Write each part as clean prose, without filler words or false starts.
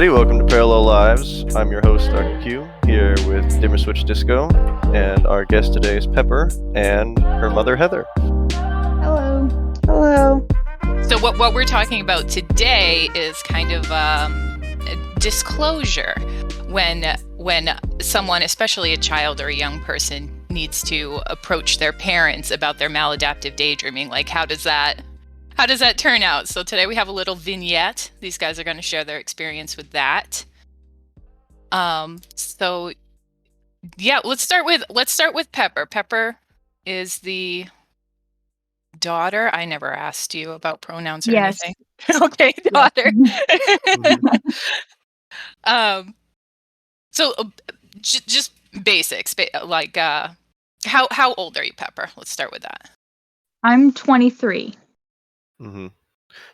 everybody. Welcome to Parallel Lives. I'm your host, Dr. Q, here with Dimmer Switch Disco, and our guest today is Pepper and her mother, Heather. Hello. Hello. So what we're talking about today is kind of disclosure when someone, especially a child or a young person, needs to approach their parents about their maladaptive daydreaming. Like, how does that turn out? So today we have a little vignette. These guys are going to share their experience with that. So yeah, let's start with Pepper. Pepper is the daughter. I never asked you about pronouns or Yes. anything. Okay, daughter. So just basics, like how old are you, Pepper? Let's start with that. I'm 23. Mm-hmm.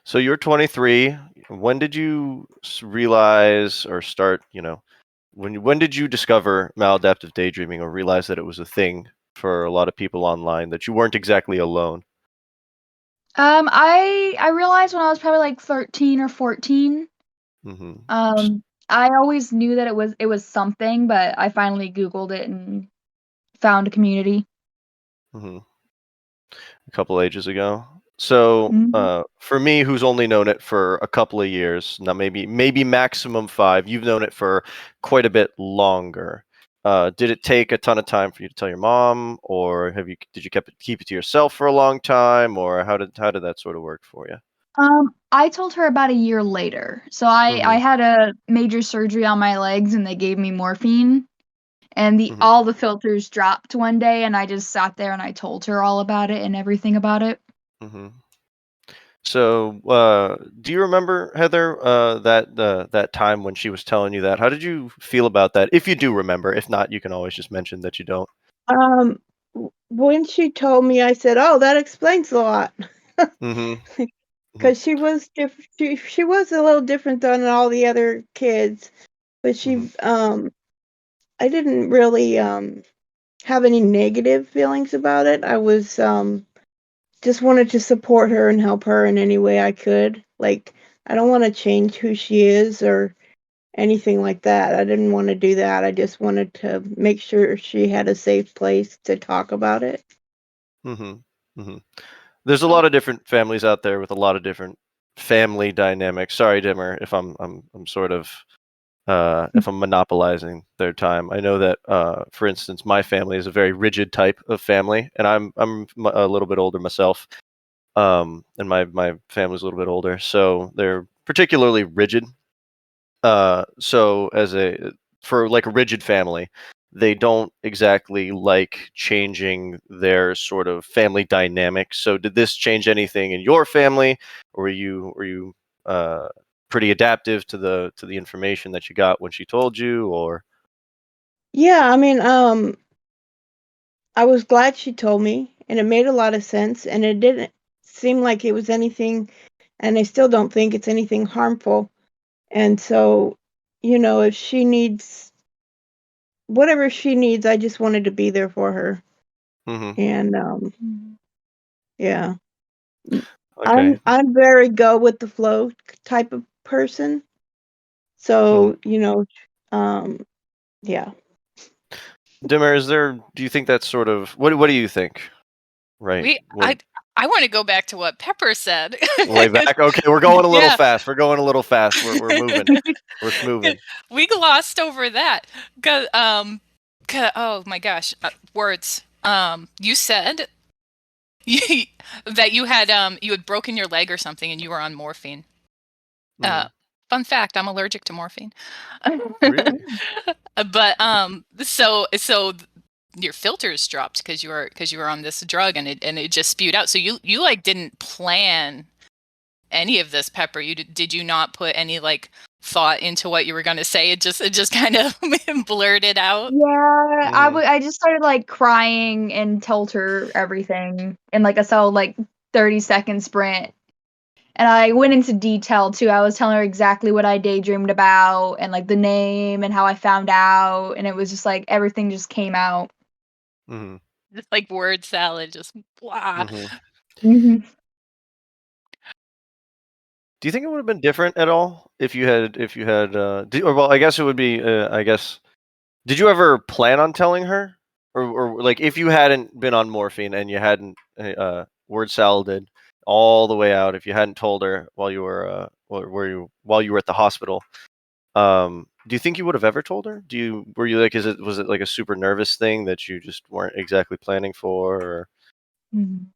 So you're 23. When did you realize or start, when did you discover maladaptive daydreaming or realize that it was a thing for a lot of people online, that you weren't exactly alone? I realized when I was probably like 13 or 14. Mm-hmm. I always knew that it was something, but I finally Googled it and found a community. Mm-hmm. A couple ages ago. So for me, who's only known it for a couple of years, now maybe maximum 5, you've known it for quite a bit longer. Did it take a ton of time for you to tell your mom, or did you keep it to yourself for a long time, or how did that sort of work for you? I told her about a year later. So I had a major surgery on my legs and they gave me morphine. And all the filters dropped one day, and I just sat there and I told her all about it and everything about it. Mm-hmm. So, do you remember, Heather, that time when she was telling you that? How did you feel about that? If you do remember, if not, you can always just mention that you don't. When she told me, I said, "Oh, that explains a lot." Mm-hmm. Because she was she was a little different than all the other kids, but I didn't really have any negative feelings about it. I was just wanted to support her and help her in any way I could. Like, I don't want to change who she is or anything like that. I didn't want to do that. I just wanted to make sure she had a safe place to talk about it. Mm-hmm. Mm-hmm. There's a lot of different families out there with a lot of different family dynamics. Sorry, Dimmer, if I'm sort of if I'm monopolizing their time. I know that, for instance, my family is a very rigid type of family, and I'm a little bit older myself, and my family's a little bit older, so they're particularly rigid. So for like a rigid family, they don't exactly like changing their sort of family dynamic. So did this change anything in your family, or were you uh, pretty adaptive to the information that you got when she told you, or? Yeah, I mean, I was glad she told me, and it made a lot of sense, and it didn't seem like it was anything, and I still don't think it's anything harmful. And so, if she needs whatever she needs, I just wanted to be there for her. Mm-hmm. And yeah. Okay. I'm very go with the flow type of person. Mm-hmm. So, yeah. Dimmer, do you think that's sort of what do you think? Right. I want to go back to what Pepper said. Way back. Okay, we're going a little Yeah. fast. We're moving. We're smoothing. We glossed over that. Oh my gosh, words. You said that you had broken your leg or something and you were on morphine. Fun fact, I'm allergic to morphine. Really? But so your filters dropped because you were on this drug and it just spewed out. So you like didn't plan any of this, Pepper. Did you not put any like thought into what you were going to say? It just kind of blurted out. Yeah, I just started like crying and told her everything in like a solid like 30-second sprint. And I went into detail too. I was telling her exactly what I daydreamed about and like the name and how I found out, and it was just like everything just came out. Mm-hmm. Just like word salad, just blah. Mm-hmm. Mhm. Do you think it would have been different at all if you had or well, I guess it would be I guess did you ever plan on telling her? Or like if you hadn't been on morphine and you hadn't word saladed all the way out, if you hadn't told her while you were while you were at the hospital, do you think you would have ever told her? Were you like was it like a super nervous thing that you just weren't exactly planning for or Mhm.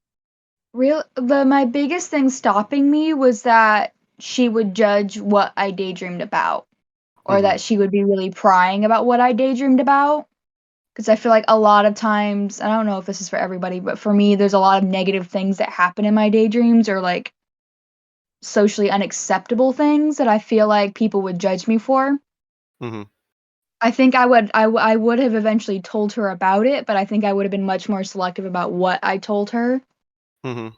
My biggest thing stopping me was that she would judge what I daydreamed about, or Mhm. that she would be really prying about what I daydreamed about. Because I feel like a lot of times, I don't know if this is for everybody, but for me, there's a lot of negative things that happen in my daydreams, or like socially unacceptable things that I feel like people would judge me for. Mhm. I think I would have eventually told her about it, but I think I would have been much more selective about what I told her. Mhm.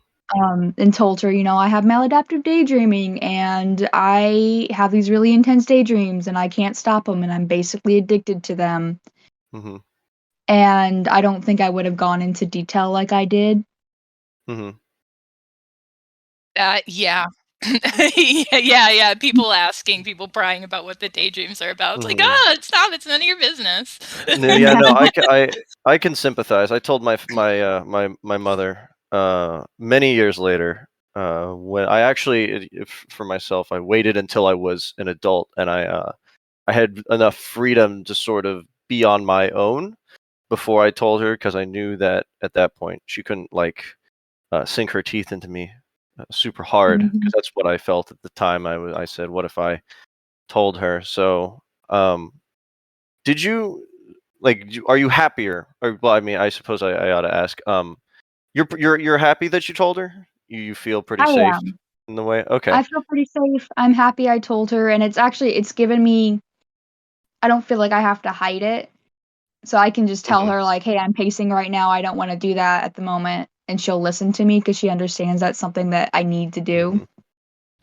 And told her, I have maladaptive daydreaming and I have these really intense daydreams and I can't stop them and I'm basically addicted to them. Mhm. And I don't think I would have gone into detail like I did. Mhm. Yeah. Yeah. People asking, people prying about what the daydreams are about. It's like, Mhm. stop! It's none of your business. No, yeah, no, I can sympathize. I told my mother many years later when I actually for myself I waited until I was an adult and I had enough freedom to sort of be on my own before I told her because I knew that at that point she couldn't like sink her teeth into me super hard because Mhm. that's what I felt at the time. I said, what if I told her? So um, did you like? Are you happier? Or well, I mean, I suppose I ought to ask. You're happy that you told her. You feel pretty I safe am. in the way. Okay. I feel pretty safe. I'm happy I told her, and it's given me. I don't feel like I have to hide it, so I can just tell Hmm. her like, "Hey, I'm pacing right now. I don't want to do that at the moment," and she'll listen to me because she understands that's something that I need to do. Hmm.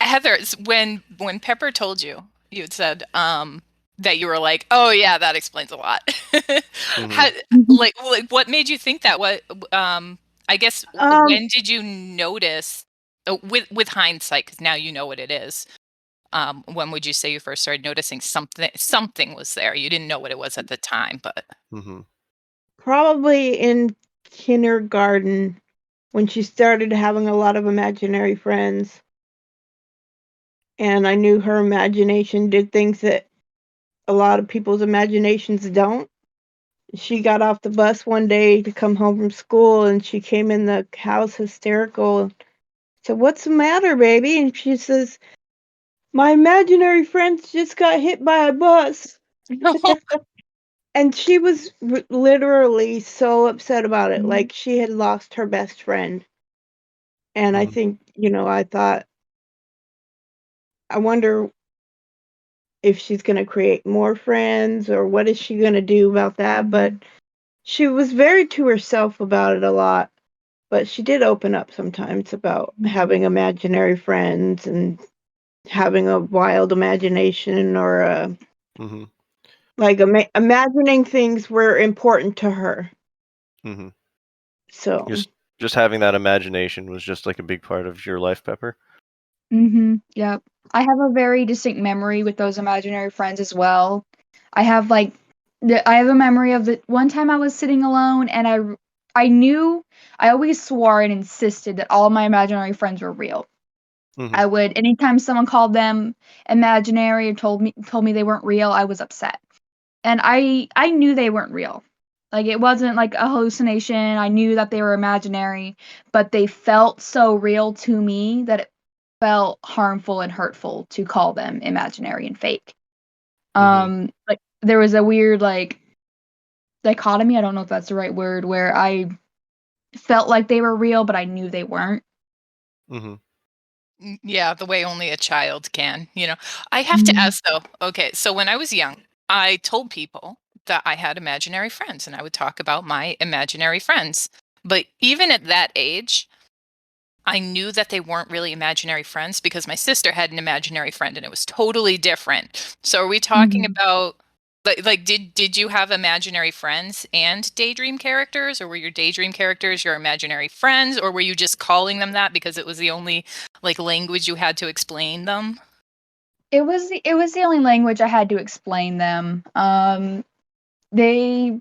Heather, when Pepper told you, you had said that you were like, "Oh yeah, that explains a lot." Hmm. How, Mhm. like, what made you think that? What I guess Um, when did you notice with hindsight? Because now you know what it is. When would you say you first started noticing something was there? You didn't know what it was at the time, but Hmm. Probably in kindergarten when she started having a lot of imaginary friends, and I knew her imagination did things that a lot of people's imaginations don't. She got off the bus one day to come home from school, and she came in the house hysterical. So, "What's the matter, baby?" And she says, "My imaginary friends just got hit by a bus." And she was literally so upset about it, like she had lost her best friend. And I Hmm. think, I thought, I wonder if she's going to create more friends or what is she going to do about that. But she was very to herself about it a lot. But she did open up sometimes about having imaginary friends and having a wild imagination or Hmm. like imagining things were important to her. Hmm. So, Just having that imagination was just like a big part of your life, Pepper. Yep. I have a very distinct memory with those imaginary friends as well. I have like I have a memory of the one time I was sitting alone and I knew I always swore and insisted that all my imaginary friends were real. Hmm. I would anytime someone called them imaginary or told me they weren't real, I was upset. And I knew they weren't real. Like it wasn't like a hallucination. I knew that they were imaginary, but they felt so real to me that it felt harmful and hurtful to call them imaginary and fake. Hmm. Like there was a weird like dichotomy, I don't know if that's the right word, where I felt like they were real, but I knew they weren't. Hmm. yeah, the way only a child can. I have to Mhm. ask though. Okay, so when I was young, I told people that I had imaginary friends, and I would talk about my imaginary friends. But even at that age, I knew that they weren't really imaginary friends because my sister had an imaginary friend and it was totally different. So are we talking Mhm. about Like did you have imaginary friends and daydream characters, or were your daydream characters your imaginary friends, or were you just calling them that because it was the only like language you had to explain them? It was the only language I had to explain them. They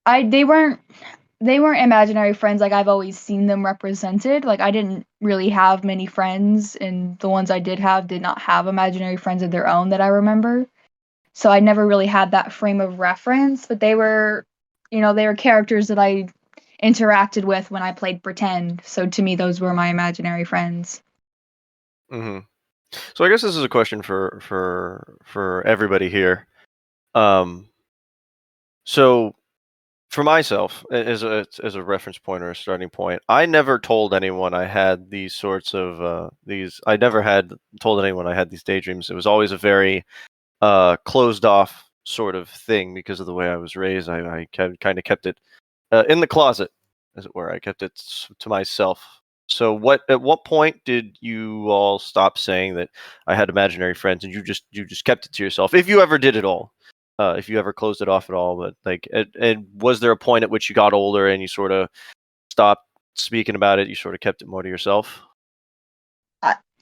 they weren't imaginary friends like I've always seen them represented. Like I didn't really have many friends, and the ones I did have did not have imaginary friends of their own that I remember. So I never really had that frame of reference, but they were, they were characters that I interacted with when I played pretend. So to me, those were my imaginary friends. Hmm. So I guess this is a question for everybody here. So for myself, as a reference point or a starting point, I never told anyone I had these sorts of these. I never had told anyone I had these daydreams. It was always a very closed off sort of thing because of the way I was raised. I kind of kept it in the closet, as it were. I kept it to myself. So at what point did you all stop saying that I had imaginary friends, and you just kept it to yourself, if you ever did at all? If you ever closed it off at all, but like, and was there a point at which you got older and you sort of stopped speaking about it? You sort of kept it more to yourself.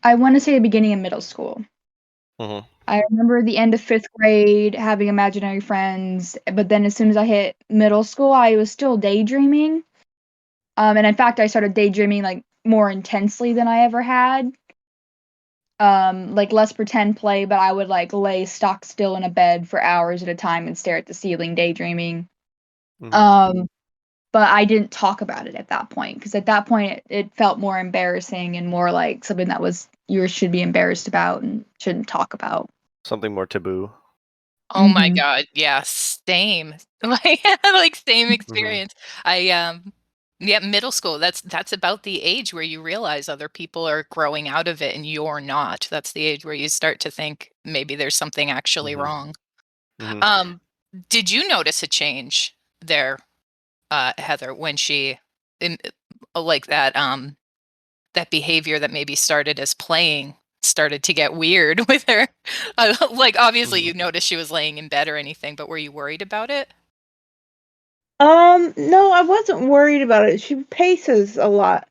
I want to say the beginning of middle school. Hmm. I remember the end of 5th grade having imaginary friends, but then as soon as I hit middle school, I was still daydreaming. And in fact, I started daydreaming like more intensely than I ever had. Like less pretend play, but I would like lay stock still in a bed for hours at a time and stare at the ceiling daydreaming. Hmm. Um, but I didn't talk about it at that point because at that point it felt more embarrassing and more like something that was you should be embarrassed about and shouldn't talk about. Something more taboo. Oh my Mhm. God, yeah, same. Like same Hmm. experience. I yeah, middle school, that's about the age where you realize other people are growing out of it and you're not. That's the age where you start to think maybe there's something actually Hmm. wrong. Hmm. Um, did you notice a change there, Heather, when she in like that behavior that maybe started as playing started to get weird with her? Like, obviously, Hmm. you noticed she was laying in bed or anything, but were you worried about it? No, I wasn't worried about it. She paces a lot,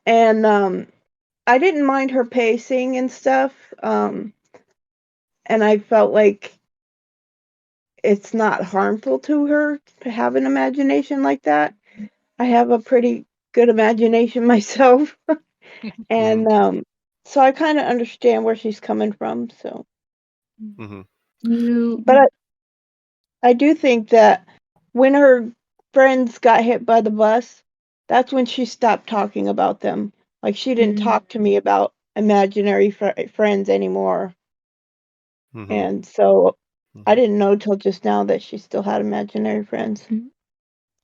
and I didn't mind her pacing and stuff. And I felt like it's not harmful to her to have an imagination like that. I have a pretty good imagination myself, Hmm. and so I kind of understand where she's coming from. So, Hmm. You but I do think that when her friends got hit by the bus, that's when she stopped talking about them. Like she didn't Mhm. talk to me about imaginary friends anymore. Hmm. And so I Hmm. didn't know till just now that she still had imaginary friends.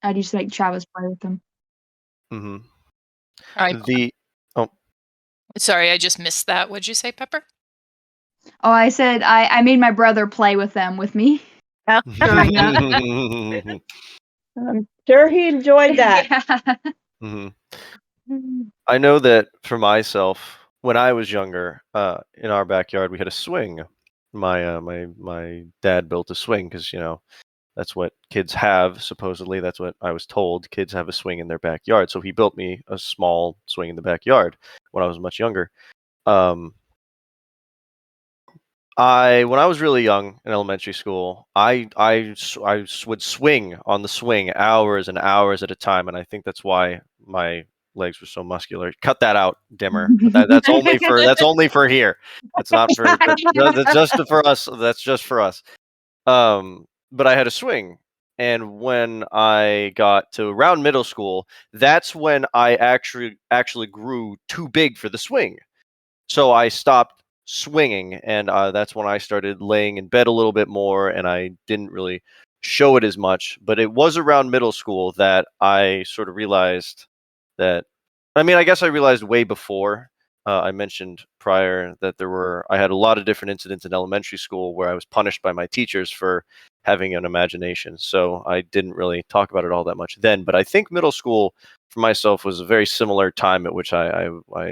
I'd used to make Travis play with them. Hmm. I The oh. sorry, I just missed that. What'd you say, Pepper? Oh, I said I made my brother play with them with me growing up. I'm sure he enjoyed that. Yeah. Hmm. I know that for myself, when I was younger, in our backyard we had a swing. My dad built a swing because that's what kids have. Supposedly, that's what I was told. Kids have a swing in their backyard. So he built me a small swing in the backyard when I was much younger. Um, when I was really young in elementary school, would swing on the swing hours and hours at a time, and I think that's why my legs were so muscular. Cut that out, Dimmer. But that's only for here. That's not for that's just for us. That's just for us. But I had a swing, and when I got to around middle school, that's when I actually grew too big for the swing. So I stopped swinging, and that's when I started laying in bed a little bit more, and I didn't really show it as much. But it was around middle school that I sort of realized that. I mean, I guess I realized way before. I mentioned prior that I had a lot of different incidents in elementary school where I was punished by my teachers for having an imagination. So I didn't really talk about it all that much then. But I think middle school for myself was a very similar time at which I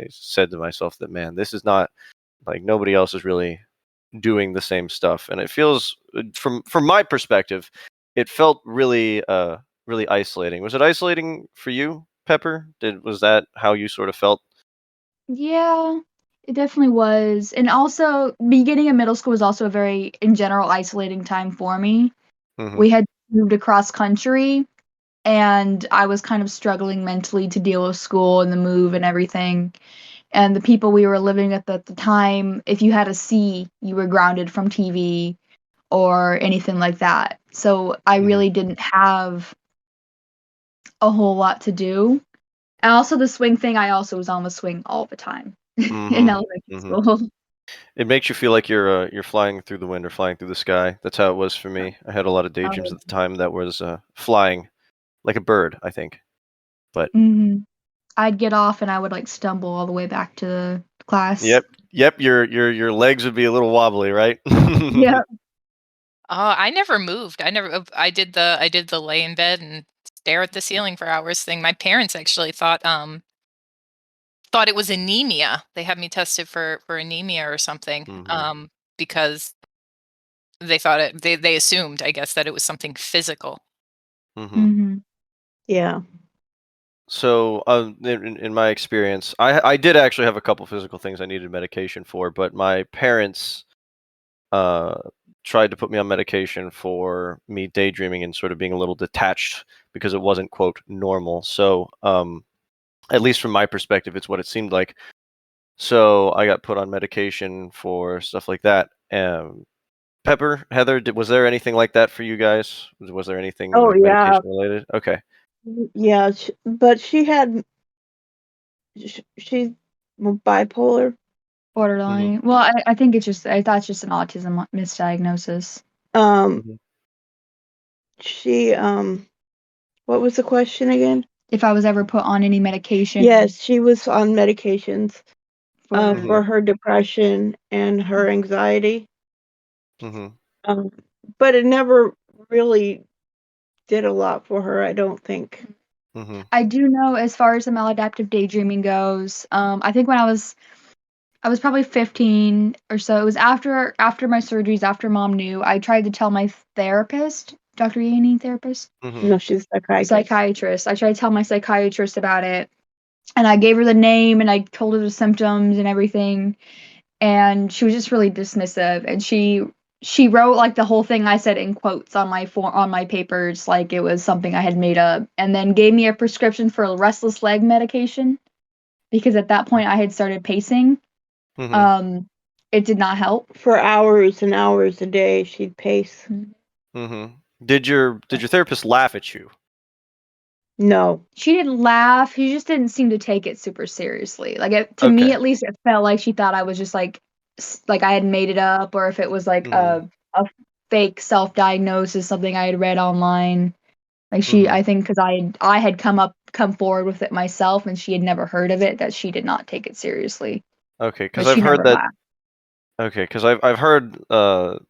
said to myself that, man, this is not like nobody else is really doing the same stuff, and it feels from my perspective, it felt really really isolating. Was it isolating for you, Pepper? Was that how you sort of felt? Yeah, it definitely was. And also, beginning of middle school was also a very, in general, isolating time for me. Mm-hmm. We had moved across country, and I was kind of struggling mentally to deal with school and the move and everything. And the people we were living with at the time, if you had a C, you were grounded from TV or anything like that. So I Mhm. really didn't have a whole lot to do. And also the swing thing, I also was on the swing all the time in Mhm. elementary Mhm. school. It makes you feel like you're flying through the wind or flying through the sky. That's how it was for me. I had a lot of daydreams Oh, at the time that was flying like a bird, I think. But mhm. I'd get off and I would like stumble all the way back to the class. yep, your legs would be a little wobbly, right? Yep. I never moved. I did the lay in bed and stare at the ceiling for hours thing. My parents actually thought it was anemia. They had me tested for anemia or something. Mhm. Because they thought they assumed, I guess, that it was something physical. Mhm. Mhm. Yeah. So, in my experience, I did actually have a couple physical things I needed medication for, but my parents uh, tried to put me on medication for me daydreaming and sort of being a little detached because it wasn't quote normal. So, at least from my perspective, it's what it seemed like. So I got put on medication for stuff like that. Pepper, Heather, was there anything like that for you guys? Was there anything Oh like yeah. medication related? Okay. Yeah. But she had she's bipolar. Hmm. Borderline. Well, I think I thought it's just an autism misdiagnosis. Um. Hmm. She What was the question again? If I was ever put on any medication Yes, she was on medications for Hmm. for her depression and her anxiety. Hmm. Um, but it never really did a lot for her, I don't think. Hmm. I do know as far as the maladaptive daydreaming goes, I think when I was probably 15 or so. It was after my surgeries, after mom knew. I tried to tell my therapist, Dr. Yanni therapist, Hmm. No, she's a psychiatrist. psychiatrist. I tried to tell my psychiatrist about it, and I gave her the name and I told her the symptoms and everything, and she was just really dismissive. And she wrote like the whole thing I said in quotes on my papers, like it was something I had made up, and then gave me a prescription for a restless leg medication because at that point I had started pacing. Hmm. Um, it did not help. For hours and hours a day, she'd pace. Hmm. Did your therapist laugh at you? No. She didn't laugh. She just didn't seem to take it super seriously. Like to me, Okay. at least, it felt like she thought I was just like I had made it up, or if it was like Hmm. a fake self-diagnosis, something I had read online. Like Hmm. I think because I had come forward with it myself, and she had never heard of it, that she did not take it seriously. Okay, But because she I've heard never that. laughed. Okay, because I've heard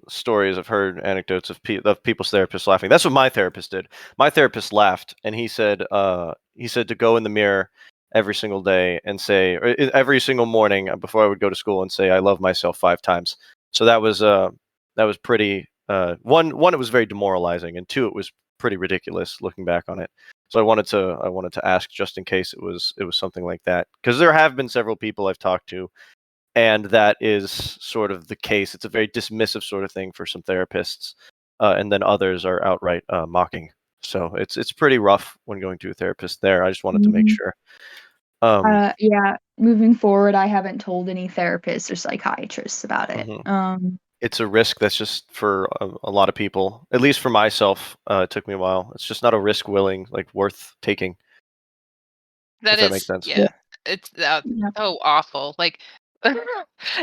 stories, I've heard anecdotes of people's therapists laughing. That's what my therapist did. My therapist laughed, and he said to go in the mirror every single day and say, or every single morning before I would go to school and say, "I love myself 5 times." So that was pretty. One, it was very demoralizing, and two, it was pretty ridiculous looking back on it. So I wanted to ask just in case it was something like that, because there have been several people I've talked to and that is sort of the case. It's a very dismissive sort of thing for some therapists, and then others are outright mocking. So it's pretty rough when going to a therapist. There, I just wanted to make Mhm. sure. Um, Yeah. Moving forward, I haven't told any therapists or psychiatrists about it. mhm. It's a risk that's just for a lot of people. At least for myself, it took me a while. It's just not a risk willing, like worth taking. That If that makes is, sense. Yeah. yeah, it's Yeah. so awful. Like,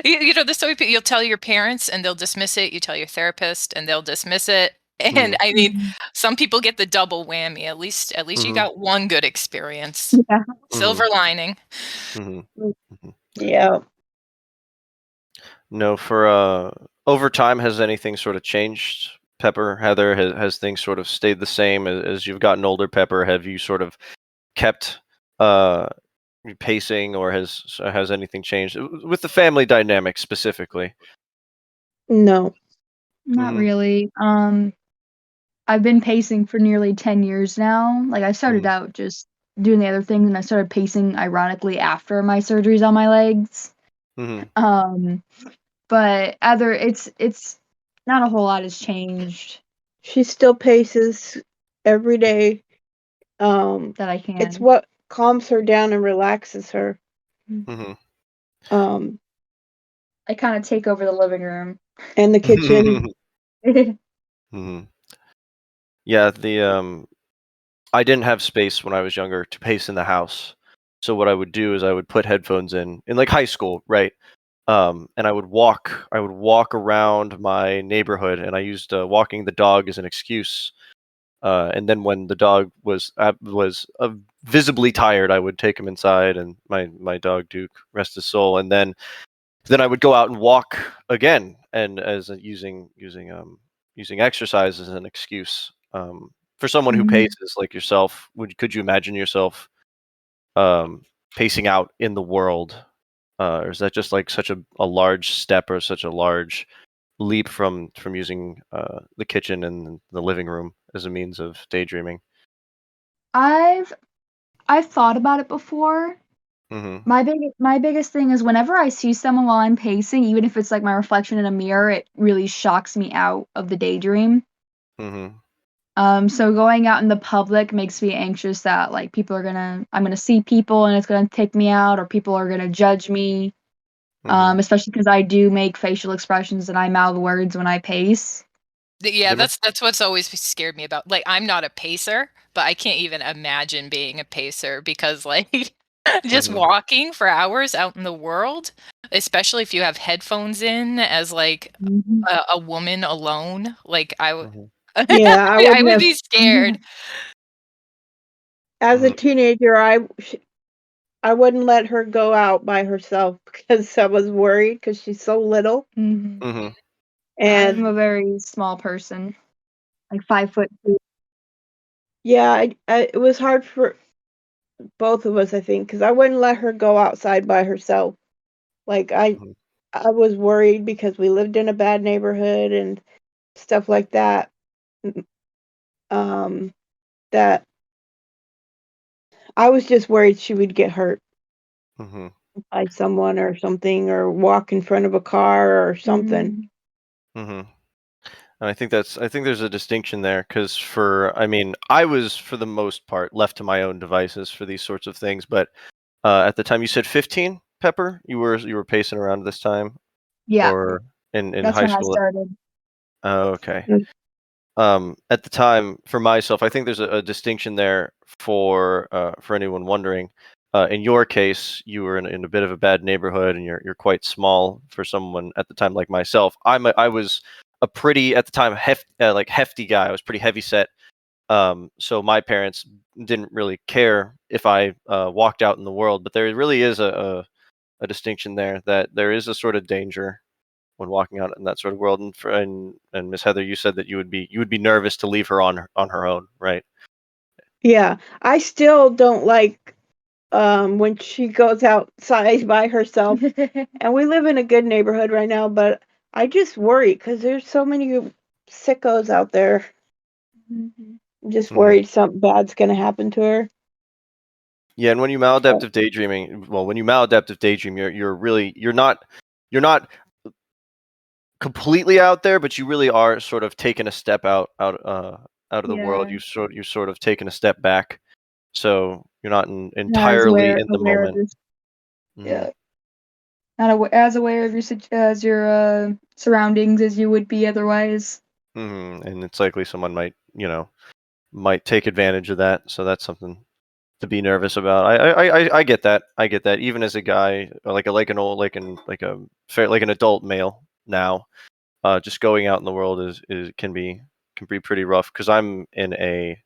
you know, there's so many people, you'll tell your parents and they'll dismiss it. You tell your therapist and they'll dismiss it. And Hmm. I mean, Mhm. some people get the double whammy. At least you Hmm. got one good experience. Yeah. Hmm. Silver lining. Hmm. Hmm. Yeah. No, for over time, has anything sort of changed? Pepper, Heather, has things sort of stayed the same as you've gotten older? Pepper, have you sort of kept uh, pacing, or has anything changed with the family dynamic specifically? No. Not Mhm. really. I've been pacing for nearly 10 years now. Like, I started Mhm. out just doing the other things, and I started pacing ironically after my surgeries on my legs. Mhm. Um, but it's not a whole lot has changed She still paces every day. that I It's can. what calms her down and relaxes her. Mhm. Um, I kind of take over the living room. and the kitchen. Mhm. Yeah, I didn't have space when I was younger to pace in the house. So what I would do is I would put headphones in like high school, right? And I would walk around my neighborhood, and I used walking the dog as an excuse. And then when the dog was visibly tired, I would take him inside, and my dog Duke, rest his soul. And then I would go out and walk again, and using exercise as an excuse. For someone who Mhm. paces like yourself, could you imagine yourself um, pacing out in the world, or is that just like such a large step or such a large leap from using the kitchen and the living room as a means of daydreaming? I've I've thought about it before. Mm-hmm. My biggest thing is whenever I see someone while I'm pacing, even if it's like my reflection in a mirror, it really shocks me out of the daydream. Mm-hmm. So going out in the public makes me anxious that like I'm gonna see people and it's gonna take me out, or people are gonna judge me. Mm-hmm. Especially because I do make facial expressions and I mouth words when I pace. Yeah, Dimmer? that's what's always scared me about, like, I'm not a pacer, but I can't even imagine being a pacer because, like, just Mm-hmm. walking for hours out in the world, especially if you have headphones in as, like, Mhm. a woman alone, like, Mm-hmm. Yeah, I I wouldn't would have. be scared. As a Mm-hmm. teenager, I wouldn't let her go out by herself because I was worried because she's so little. Mhm. Mm-hmm. I'm And a very small person, like 5'2". yeah, it was hard for both of us, I think, because I wouldn't let her go outside by herself. Like Mm-hmm. I was worried because we lived in a bad neighborhood and stuff like that. Mm, that I was just worried she would get hurt Mm-hmm. by someone or something, or walk in front of a car or something. Mhm. Mm-hmm. And I think there's a distinction there because I was for the most part left to my own devices for these sorts of things. But at the time you said 15, Pepper, you were pacing around this time, Yeah, or in that's high when I school? started. Oh, okay. Mm. At the time, for myself, I think there's a distinction there for anyone wondering. In your case, you were in a bit of a bad neighborhood, and you're quite small for someone at the time like myself. I was a pretty at the time like hefty guy. I was pretty heavy set. So my parents didn't really care if I walked out in the world, but there really is a distinction there, that there is a sort of danger when walking out in that sort of world. And Miss Heather, you said that you would be nervous to leave her on her own, right? Yeah, I still don't like when she goes outside by herself. And we live in a good neighborhood right now, but I just worry because there's so many sickos out there. Mhm. I'm just Hmm. worried something bad's gonna happen to her. Yeah, and when you maladaptive daydream, you're not completely out there, but you really are sort of taking a step out of the world. Yeah, You've sort of taken a step back, so you're not not as entirely in the aware of moment. this. Hmm. Yeah, not as aware of your surroundings as you would be otherwise. And it's likely someone might take advantage of that. So that's something to be nervous about. I get that. I get that. Even as a guy, like an old like an adult male now, just going out in the world is can be pretty rough because I'm in a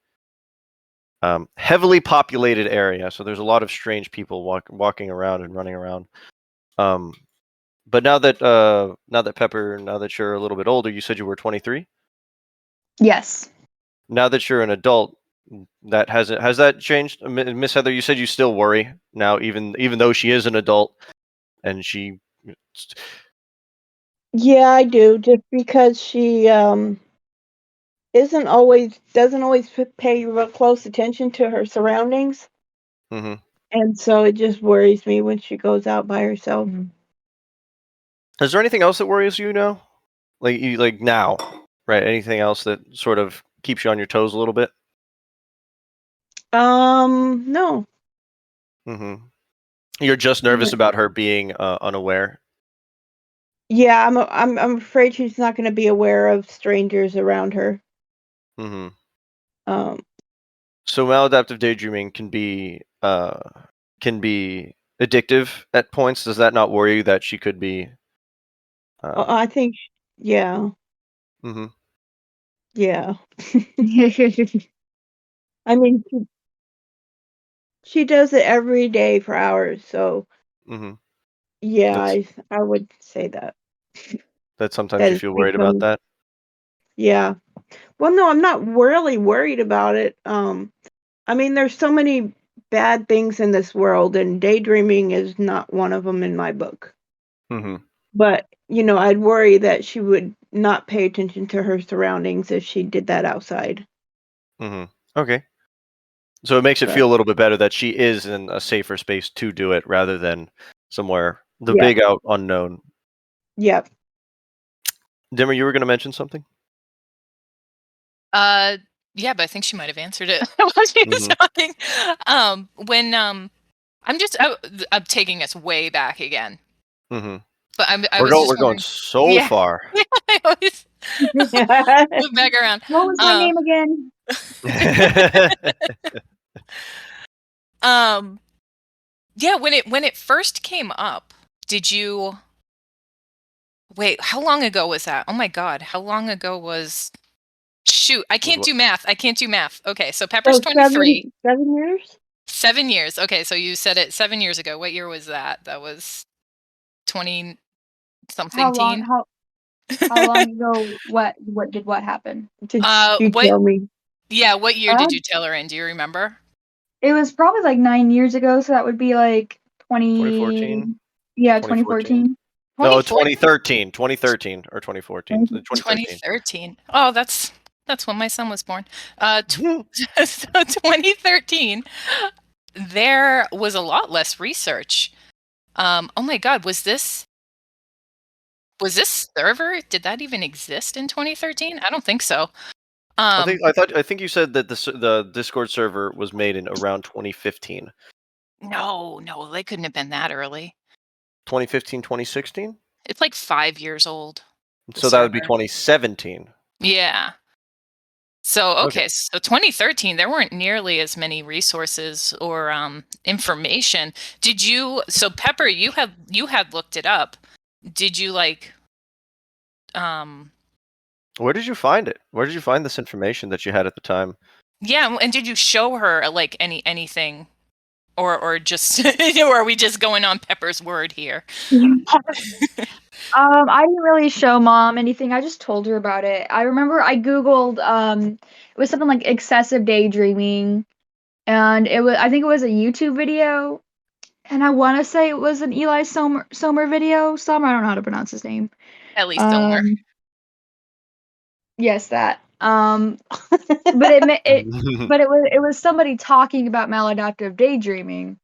heavily populated area, so there's a lot of strange people walking around and running around. Um, but now that Pepper, now that you're a little bit older, you said you were 23. Yes. Now that you're an adult, has that changed? Miss Heather, you said you still worry now, even though she is an adult and she Yeah, I do. Just because she doesn't always pay real close attention to her surroundings, Mm-hmm. and so it just worries me when she goes out by herself. Is there anything else that worries you now? Like now, right? Anything else that sort of keeps you on your toes a little bit? No. Mm-hmm. You're just nervous about her being unaware. Yeah, I'm afraid she's not going to be aware of strangers around her. Mm-hmm. Um, So maladaptive daydreaming can be addictive at points. Does that not worry you that she could be? I think, yeah, Mm-hmm. yeah. I mean, she does it every day for hours, so Mm-hmm. yeah, That's I would say that that sometimes that you it's feel worried about become, that. yeah. Well, no, I'm not really worried about it. I mean, there's so many bad things in this world, and daydreaming is not one of them in my book. Mm-hmm. But, I'd worry that she would not pay attention to her surroundings if she did that outside. Mm-hmm. Okay. So it makes it But feel a little bit better that she is in a safer space to do it rather than somewhere the yeah, big out unknown. yeah. Dimmer, you were going to mention something? Yeah, but I think she might have answered it while she was Mhm. talking. When I'm taking us way back again, Mhm. but I was just We're going wondering. so Yeah, far. I always loop back around. What was my name again? Yeah, when it first came up, did you wait? How long ago was that? Oh my God, how long ago was? Shoot, I Was can't what? do math. I can't do math. Okay, so Pepper's So 23. 7 years? 7 years. Okay, so you said it 7 years ago. What year was that? That was 20 something How long? teen. How long ago? What happened? Did you What? tell me? Yeah, what year Uh, did you tell her in? Do you remember? it was probably like 9 years ago, so that would be like 2014, 2014. 2014. No, 2014, 2013 or 2014. 2013. 2013. Oh, that's when my son was born. Mhm. So 2013, there was a lot less research. Oh my God, was this server? Did that even exist in 2013? I don't think so. I think you said that the Discord server was made in around 2015. No, they couldn't have been that early. 2015, 2016? It's like 5 years old. The So that would be server. 2017. Yeah. So Okay. okay, so 2013, there weren't nearly as many resources or information. Did you? So Pepper, you had looked it up. Did you like? Where did you find it? Where did you find this information that you had at the time? Yeah, and did you show her like anything, or just or are we just going on Pepper's word here? I didn't really show mom anything. I just told her about it. I remember I googled it was something like excessive daydreaming, and I think it was a YouTube video, and I want to say it was an Eli Somer video. I don't know how to pronounce his name. Ellie Somer. Um, yes, that. But it was somebody talking about maladaptive daydreaming,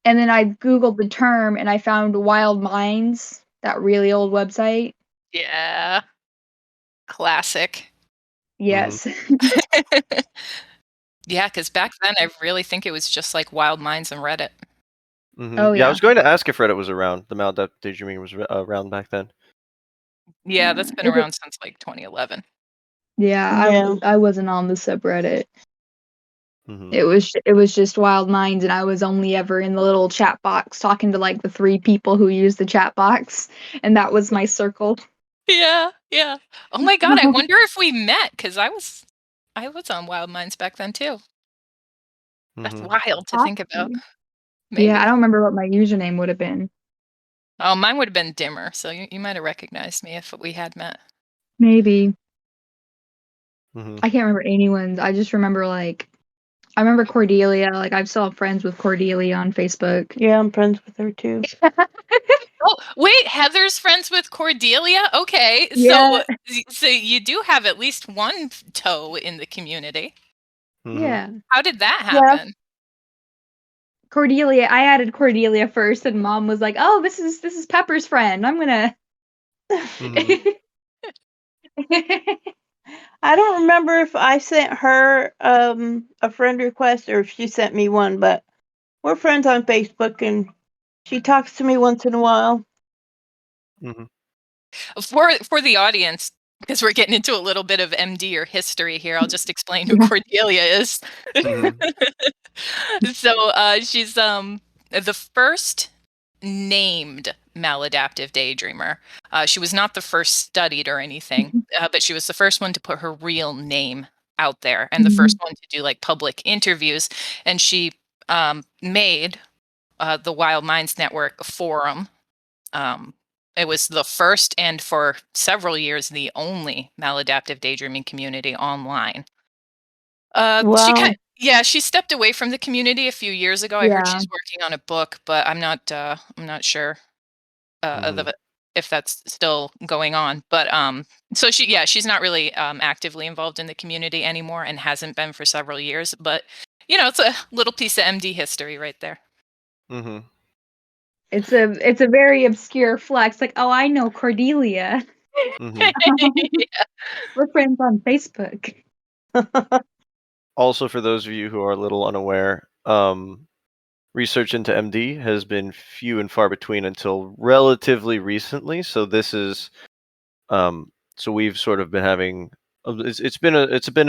and then I googled the term and I found Wild Minds, that really old website. Yeah, classic. Yes. Yeah, because back then I really think it was just like Wild Minds and Reddit. Oh Yeah, I yeah. was going to ask if Reddit was around. The Maladaptive Daydreaming was around back then. Yeah, that's been around since like 2011. Yeah, Yeah. I wasn't on the subreddit. Hmm. It was just Wild Minds, and I was only ever in the little chat box talking to like the 3 people who use the chat box, and that was my circle. Yeah. Oh my God, I wonder if we met because I was on Wild Minds back then too. That's Hmm. wild to think about. Possibly. Yeah, I Maybe. don't remember what my username would have been. Oh, mine would have been Dimmer, so you might have recognized me if we had met. Maybe. Hmm. I can't remember anyone's. I just remember I remember Cordelia. Like I'm still friends with Cordelia on Facebook. Yeah, I'm friends with her too. Oh, wait, Heather's friends with Cordelia? Okay. Yeah. So you do have at least one toe in the community. Yeah. How did that Yeah. happen? Cordelia. I added Cordelia first, and Mom was like, "Oh, this is Pepper's friend. I'm gonna." Mhm. I don't remember if I sent her a friend request or if she sent me one, but we're friends on Facebook and she talks to me once in a while. Mhm. For the audience, because we're getting into a little bit of MD or history here, I'll just explain who Yeah. Cordelia is. Mhm. So she's the first named maladaptive daydreamer. She was not the first studied or anything, but she was the first one to put her real name out there and the first one to do like public interviews. And she made the Wild Minds Network forum. It was the first and for several years the only maladaptive daydreaming community online. Wow. She stepped away from the community a few years ago. I heard Yeah. she's working on a book, but I'm not sure of Mhm. it, if that's still going on. But so she's not really actively involved in the community anymore and hasn't been for several years. But it's a little piece of MD history right there. Mhm. It's a very obscure flex. Like, oh, I know Cordelia. Mhm. We're friends on Facebook. Also, for those of you who are a little unaware, research into MD has been few and far between until relatively recently. So this is, so we've sort of been having, it's been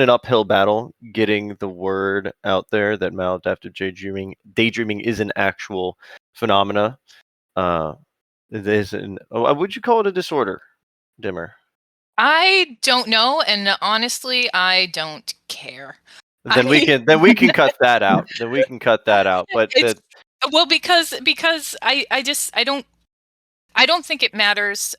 an uphill battle getting the word out there that maladaptive daydreaming is an actual phenomena. It is would you call it a disorder, Dimmer? I don't know, and honestly, I don't care. Then we I can cut that out. Then we can cut that out. But it's that. well because I don't think it matters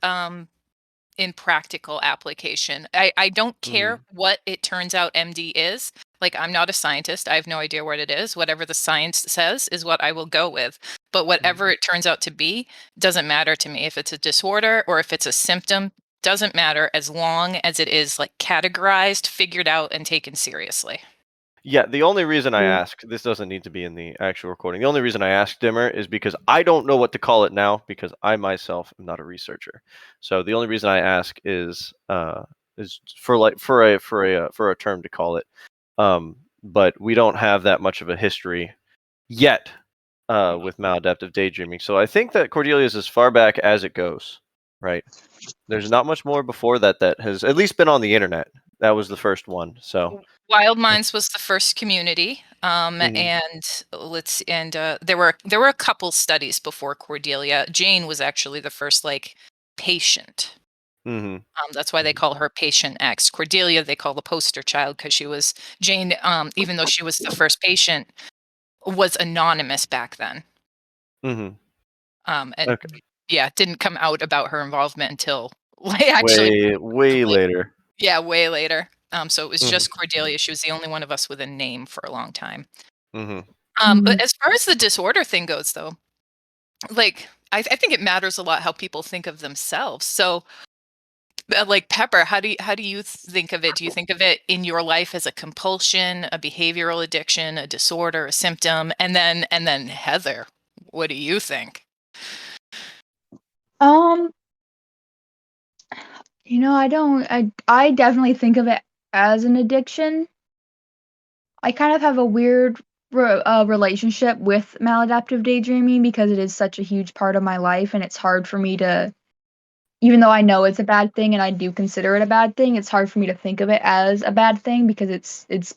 in practical application. I don't care Mhm. what it turns out MD is. Like, I'm not a scientist. I have no idea what it is. Whatever the science says is what I will go with. But Mhm. whatever it turns out to be doesn't matter to me. If it's a disorder or if it's a symptom, doesn't matter as long as it is like categorized, figured out, and taken seriously. Yeah, the only reason I Yeah. ask, this doesn't need to be in the actual recording. The only reason I ask Dimmer is because I don't know what to call it now because I myself am not a researcher. So the only reason I ask is for like for a term to call it. But we don't have that much of a history yet with maladaptive daydreaming. So I think that Cordelia is as far back as it goes, right? There's not much more before that that has at least been on the internet. That was the first one. So. Wild Minds was the first community, Mhm. and there were a couple studies before Cordelia. Jane was actually the first like patient. Mhm. That's why they call her Patient X. Cordelia they call the poster child because she was Jane. Even though she was the first patient, was anonymous back then. Mhm. And Okay. yeah, didn't come out about her involvement until like actually Way like, later. yeah, way later. So it was Mhm. just Cordelia. She was the only one of us with a name for a long time. Mhm. But as far as the disorder thing goes, though, like I think it matters a lot how people think of themselves. So, like Pepper, how do you think of it? Do you think of it in your life as a compulsion, a behavioral addiction, a disorder, a symptom? And then Heather, what do you think? Um, I don't. I definitely think of it as an addiction. I kind of have a weird relationship with maladaptive daydreaming because it is such a huge part of my life, and it's hard for me to, even though I know it's a bad thing and I do consider it a bad thing, it's hard for me to think of it as a bad thing because it's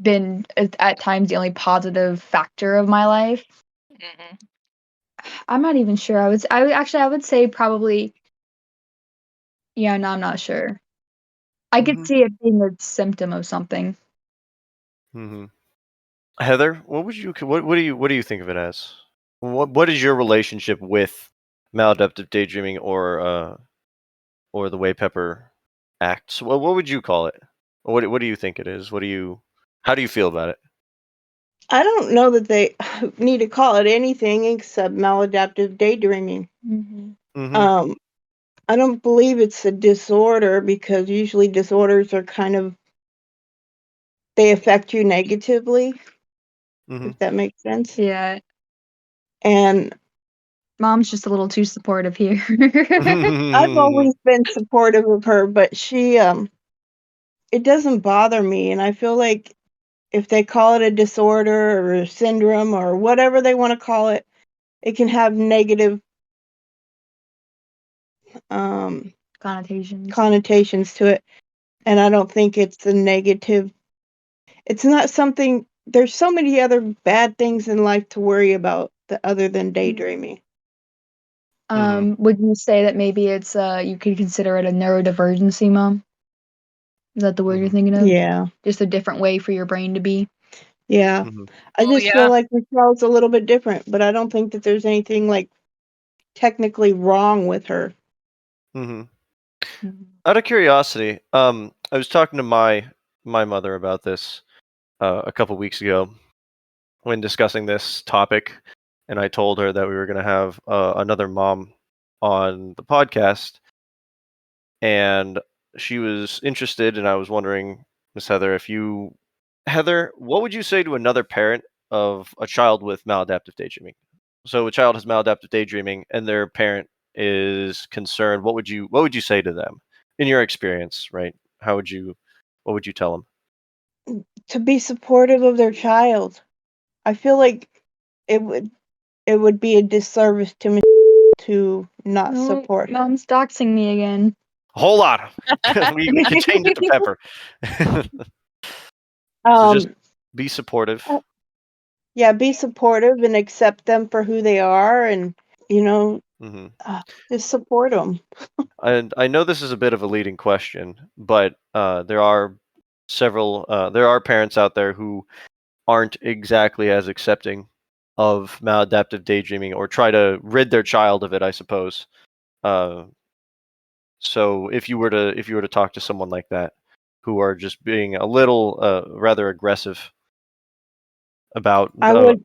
been at times the only positive factor of my life. Hmm. I'm not even sure. I would say probably, yeah, no, I'm not sure. I could Mhm. see it being a symptom of something. Mhm. Heather, what do you think of it as? What is your relationship with maladaptive daydreaming or the way Pepper acts? What would you call it? What do you think it is? How do you feel about it? I don't know that they need to call it anything except maladaptive daydreaming. Mm-hmm. I don't believe it's a disorder because usually disorders are they affect you negatively, Mm-hmm. if that makes sense. Yeah, And Mom's just a little too supportive here. I've always been supportive of her, but it doesn't bother me. And I feel like if they call it a disorder or a syndrome or whatever they want to call it, it can have negative connotations to it. And I don't think it's a negative. It's not something. There's so many other bad things in life to worry about other than daydreaming. Would you say that maybe it's you could consider it a neurodivergency, Mom? Is that the word you're thinking of? Yeah. Just a different way for your brain to be? Yeah. Mm-hmm. I Oh, just yeah. feel like Michelle's a little bit different, but I don't think that there's anything like technically wrong with her. Mm-hmm. Out of curiosity, I was talking to my mother about this a couple weeks ago when discussing this topic, and I told her that we were going to have another mom on the podcast, and she was interested, and I was wondering, Miss Heather, Heather, what would you say to another parent of a child with maladaptive daydreaming? So a child has maladaptive daydreaming, and their parent is concerned. What would you say to them in your experience? Right? What would you tell them? To be supportive of their child. I feel like it would be a disservice to me to not support her. Mom's doxing me again. Hold on, we can change it to Pepper. So just be supportive. Yeah, be supportive and accept them for who they are, and Mm-hmm. just support them. And I know this is a bit of a leading question, but there are parents out there who aren't exactly as accepting of maladaptive daydreaming or try to rid their child of it, I suppose. So if you were to talk to someone like that, who are just being a little rather aggressive about I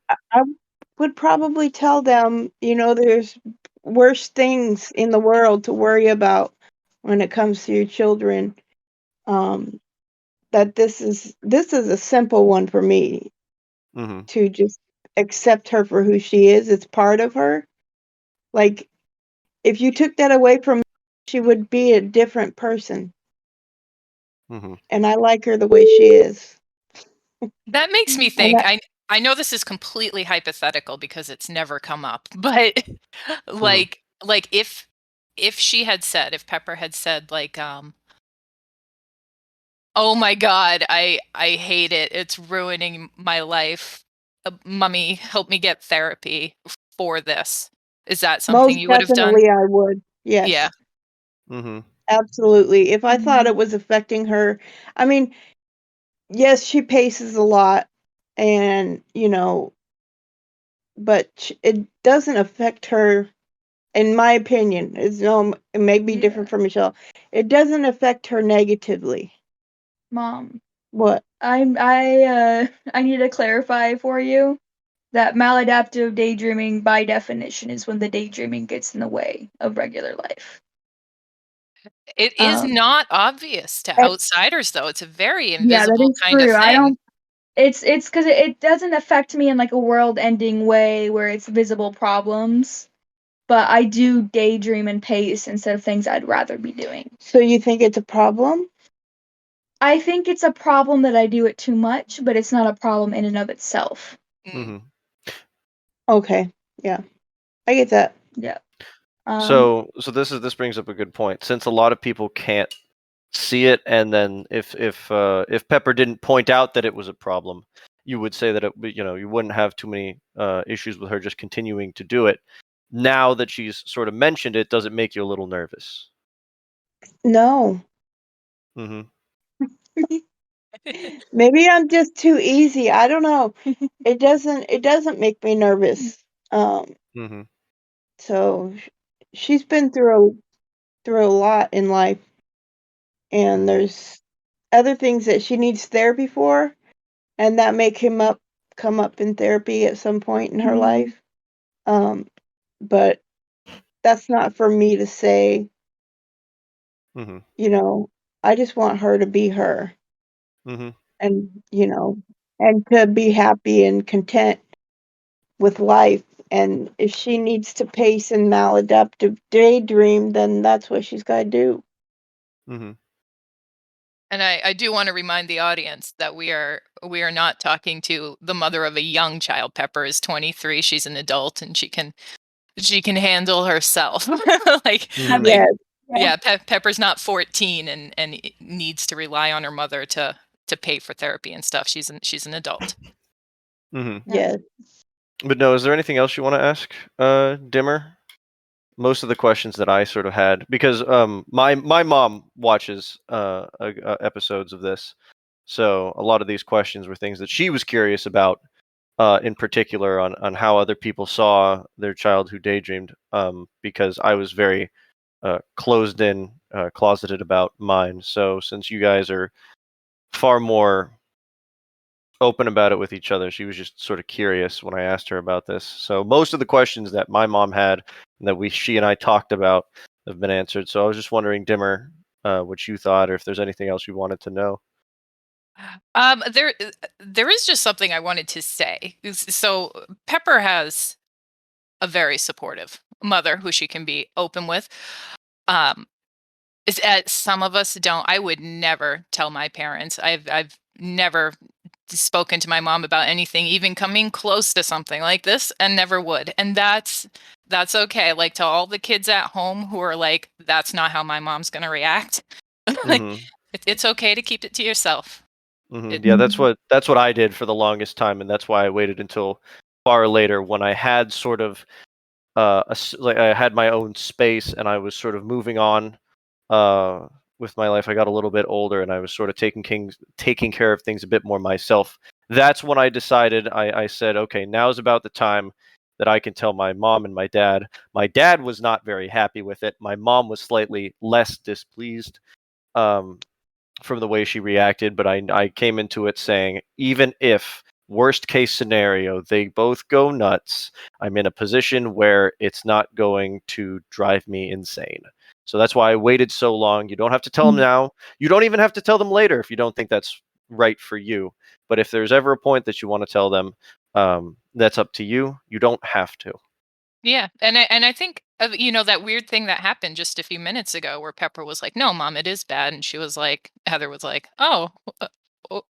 would probably tell them, there's worse things in the world to worry about when it comes to your children. That this is a simple one for me, to just accept her for who she is. It's part of her. Like, if you took that away from me, she would be a different person. And I like her the way she is. That makes me think. I know this is completely hypothetical because it's never come up, but like if Pepper had said like oh my God, I hate it. It's ruining my life. Mummy, help me get therapy for this. Is that something Most you would have done? definitely I would. Yes. Yeah. Absolutely. If I thought it was affecting her, I mean, yes, she paces a lot, and but it doesn't affect her, in my opinion. It may be different from Michelle. It doesn't affect her negatively. Mom, What? I need to clarify for you that maladaptive daydreaming, by definition, is when the daydreaming gets in the way of regular life. It is not obvious to outsiders, though. It's a very Yeah, that invisible is kind of true. thing. It's because it doesn't affect me in like a world-ending way where it's visible problems, but I do daydream and pace instead of things I'd rather be doing. So you think it's a problem? I think it's a problem that I do it too much, but it's not a problem in and of itself. Okay. Yeah. I get that. Yeah. So this brings up a good point. Since a lot of people can't see it, and then if Pepper didn't point out that it was a problem, you would say that you wouldn't have too many issues with her just continuing to do it. Now that she's sort of mentioned it, does it make you a little nervous? No. Maybe I'm just too easy. I don't know. It doesn't make me nervous. So she's been through a lot in life, and there's other things that she needs therapy for, and that may come up in therapy at some point in her Mhm. life. But that's not for me to say, Mm-hmm. you know, I just want her to be her Mm-hmm. and, and to be happy and content with life. And if she needs to pace and maladaptive daydream, then that's what she's got to do. Mm-hmm. And I do want to remind the audience that we are not talking to the mother of a young child. Pepper is 23. She's an adult and she can handle herself. like Mm-hmm. like Yes. yeah, Pepper's not 14 and needs to rely on her mother to pay for therapy and stuff. She's an adult. Mm-hmm. Yes. But no, is there anything else you want to ask, Dimmer? Most of the questions that I sort of had, because my mom watches episodes of this, so a lot of these questions were things that she was curious about, in particular on how other people saw their child who daydreamed, because I was very closed in, closeted about mine. So since you guys are far more open about it with each other, she was just sort of curious when I asked her about this. So most of the questions that my mom had and that she and I talked about have been answered. So I was just wondering, Dimmer, what you thought, or if there's anything else you wanted to know. There is just something I wanted to say. So Pepper has a very supportive mother who she can be open with. Um, some of us don't. I would never tell my parents. I've never spoken to my mom about anything, even coming close to something like this, and never would. And that's okay. Like, to all the kids at home who are like, that's not how my mom's gonna react. like, Mm-hmm. it's okay to keep it to yourself. Mm-hmm. It, Yeah, that's what I did for the longest time, and that's why I waited until far later when I had sort of like I had my own space and I was sort of moving on uh, with my life. I got a little bit older and I was sort of taking care of things a bit more myself. That's when I decided. I said, okay, now's about the time that I can tell my mom and my dad. My dad was not very happy with it. My mom was slightly less displeased. From the way she reacted, but I came into it saying, even if worst case scenario they both go nuts, I'm in a position where it's not going to drive me insane. So that's why I waited so long. You don't have to tell them now. You don't even have to tell them later if you don't think that's right for you. But if there's ever a point that you want to tell them, that's up to you. You don't have to. Yeah, and I think that weird thing that happened just a few minutes ago, where Pepper was like, "No, mom, it is bad," and Heather was like, "Oh,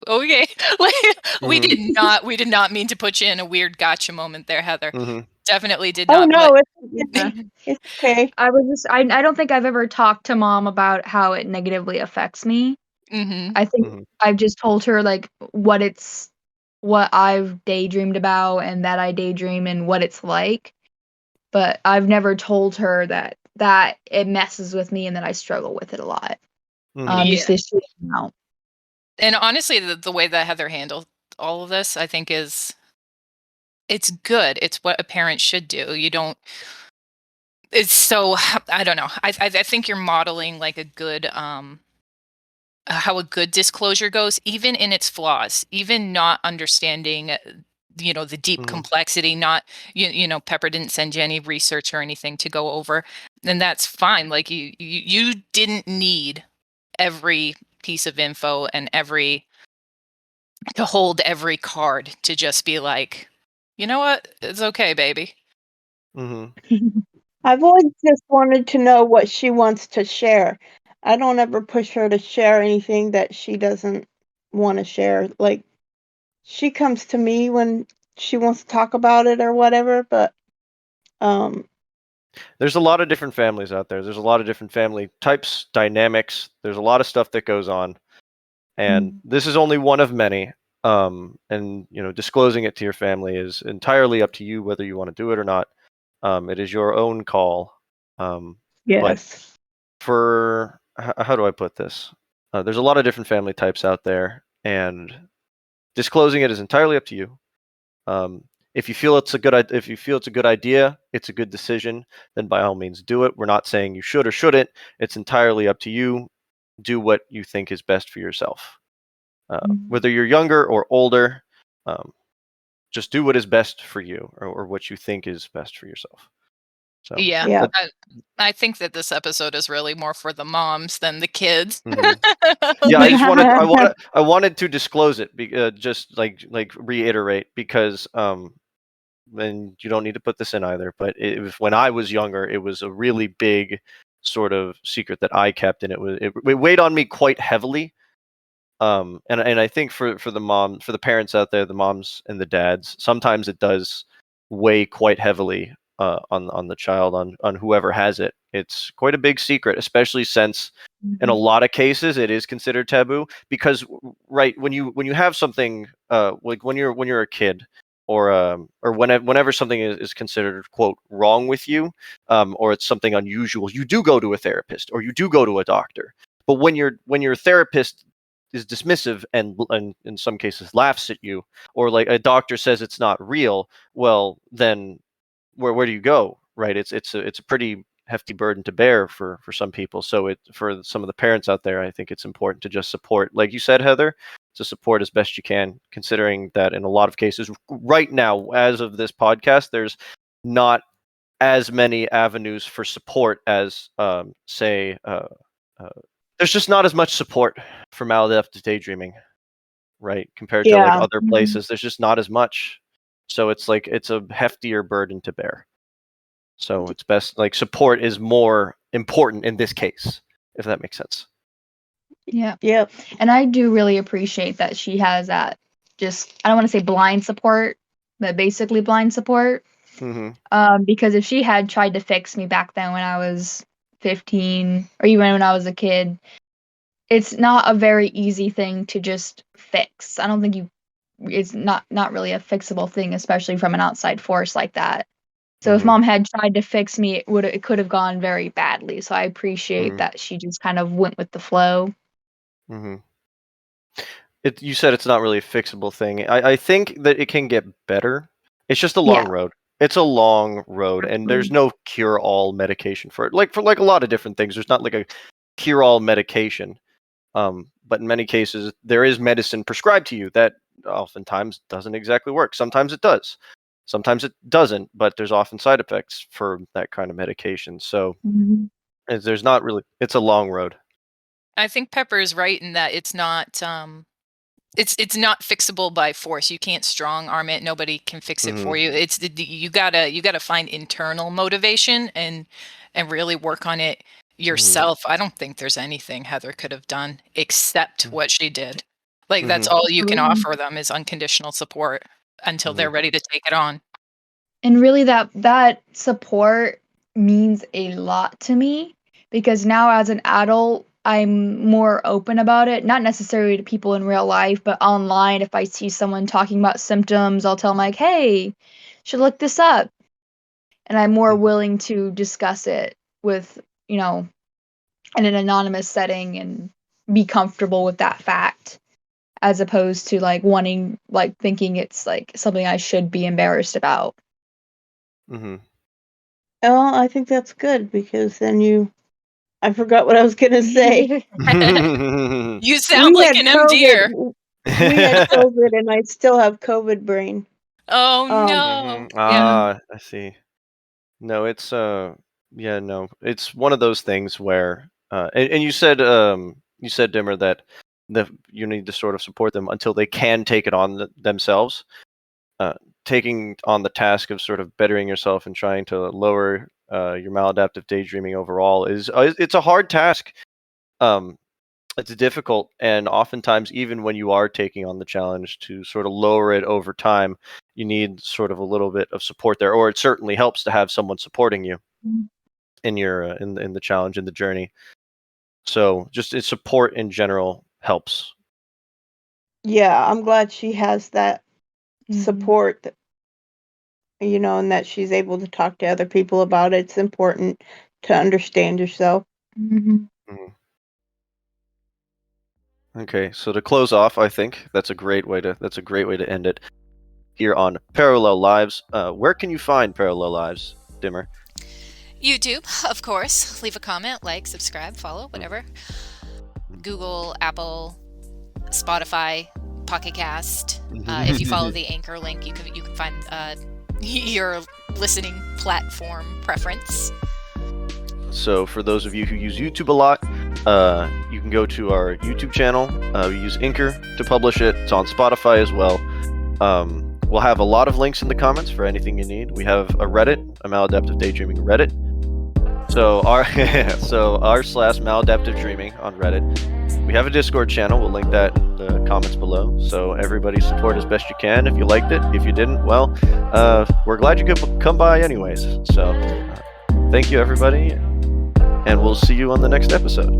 okay." like Hmm. we did not mean to put you in a weird gotcha moment there, Heather. Hmm. Definitely did Oh not. no, it's Yeah. okay. It's okay. I don't think I've ever talked to mom about how it negatively affects me. Mm-hmm. I think Hmm. I've just told her like what I've daydreamed about and that I daydream and what it's like. But I've never told her that it messes with me and that I struggle with it a lot. Hmm. Just this out. And honestly, the way that Heather handled all of this, I think, it's good. It's what a parent should do. You don't. It's so I don't know. I think you're modeling like a good how a good disclosure goes, even in its flaws, even not understanding, the deep Hmm. complexity. Not Pepper didn't send you any research or anything to go over, and that's fine. Like you didn't need every piece of info and to hold every card to just be like, you know what, it's okay, baby. Hmm. I've always just wanted to know what she wants to share. I don't ever push her to share anything that she doesn't want to share. Like, she comes to me when she wants to talk about it or whatever, but um There's a lot of different families out there. There's a lot of different family types, dynamics. There's a lot of stuff that goes on, and this is only one of many. And disclosing it to your family is entirely up to you whether you want to do it or not. It is your own call. But yes. for how do I put this? There's a lot of different family types out there, and disclosing it is entirely up to you. Um, if you feel it's a good idea, it's a good decision, then by all means do it. We're not saying you should or shouldn't. It's entirely up to you. Do what you think is best for yourself. Whether you're younger or older, um, just do what is best for you, or what you think is best for yourself. So Yeah, Yeah. I think that this episode is really more for the moms than the kids. yeah, I wanted to disclose it, just like reiterate, because and you don't need to put this in either, but when I was younger, it was a really big sort of secret that I kept, and it weighed on me quite heavily. And I think for the parents out there, the moms and the dads, sometimes it does weigh quite heavily on the child, on whoever has it. It's quite a big secret, especially since in a lot of cases it is considered taboo, because right when you have something like when you're a kid, or whenever something is considered quote wrong with you, or it's something unusual, you do go to a therapist or you do go to a doctor. But when your therapist is dismissive and in some cases laughs at you, or like a doctor says it's not real, well then where do you go, right? It's a pretty hefty burden to bear for some people. So for some of the parents out there, I think it's important to just support, like you said, Heather, to support as best you can, considering that in a lot of cases right now, as of this podcast, there's not as many avenues for support as say there's just not as much support for maladaptive daydreaming, right? Compared to like Yeah. other places, there's just not as much. So it's like it's a heftier burden to bear. So it's best, like, support is more important in this case, if that makes sense. Yeah. Yep. And I do really appreciate that she has that, just, I don't want to say blind support, but basically blind support. Because if she had tried to fix me back then when I was 15, or even when I was a kid, it's not a very easy thing to just fix. I don't think it's not really a fixable thing, especially from an outside force like that. So if mom had tried to fix me, it could have gone very badly. So I appreciate that she just kind of went with the flow. You said it's not really a fixable thing. I think that it can get better. It's just a long road. It's a long road, and there's no cure-all medication for it. Like for like a lot of different things, there's not like a cure-all medication. But in many cases, there is medicine prescribed to you that oftentimes doesn't exactly work. Sometimes it does. Sometimes it doesn't, but there's often side effects for that kind of medication. So there's not really, it's a long road. I think Pepper is right in that it's not it's not fixable by force. You can't strong arm it. Nobody can fix it for you. It's you gotta find internal motivation and really work on it yourself. I don't think there's anything Heather could have done except what she did. Like that's all you can offer them is unconditional support until they're ready to take it on. And really that support means a lot to me, because now as an adult, I'm more open about it, not necessarily to people in real life, but online. If I see someone talking about symptoms, I'll tell them like, hey, should look this up. And I'm more willing to discuss it with, in an anonymous setting and be comfortable with that fact, as opposed to like wanting, like thinking it's like something I should be embarrassed about. Well, I think that's good, because then I forgot what I was going to say. You sound like an MDer. We had COVID, and I still have COVID brain. Oh no. I see. No, it's no, it's one of those things where and you said Dimmer, that you need to sort of support them until they can take it on themselves. Taking on the task of sort of bettering yourself and trying to lower your maladaptive daydreaming overall it's a hard task. It's difficult, and oftentimes, even when you are taking on the challenge, to sort of lower it over time, you need sort of a little bit of support there, or it certainly helps to have someone supporting you in your in the challenge, in the journey. So just support in general helps. Yeah, I'm glad she has that support, and that she's able to talk to other people about it. It's important to understand yourself. Okay, so to close off, I think that's a great way to end it here on Parallel Lives. Where can you find Parallel Lives, Dimmer? YouTube, of course. Leave a comment, like, subscribe, follow, whatever. Google, Apple, Spotify, Pocket Cast. If you follow the Anchor link, you can find your listening platform preference. So for those of you who use YouTube a lot, you can go to our YouTube channel. We use Anchor to publish it. It's on Spotify as well. We'll have a lot of links in the comments for anything you need. We have a Reddit, a Maladaptive Daydreaming Reddit. So r/Maladaptive Dreaming on Reddit. We have a Discord channel. We'll link that in the comments below. So everybody support as best you can. If you liked it, if you didn't, well, we're glad you could come by anyways. So thank you, everybody, and we'll see you on the next episode.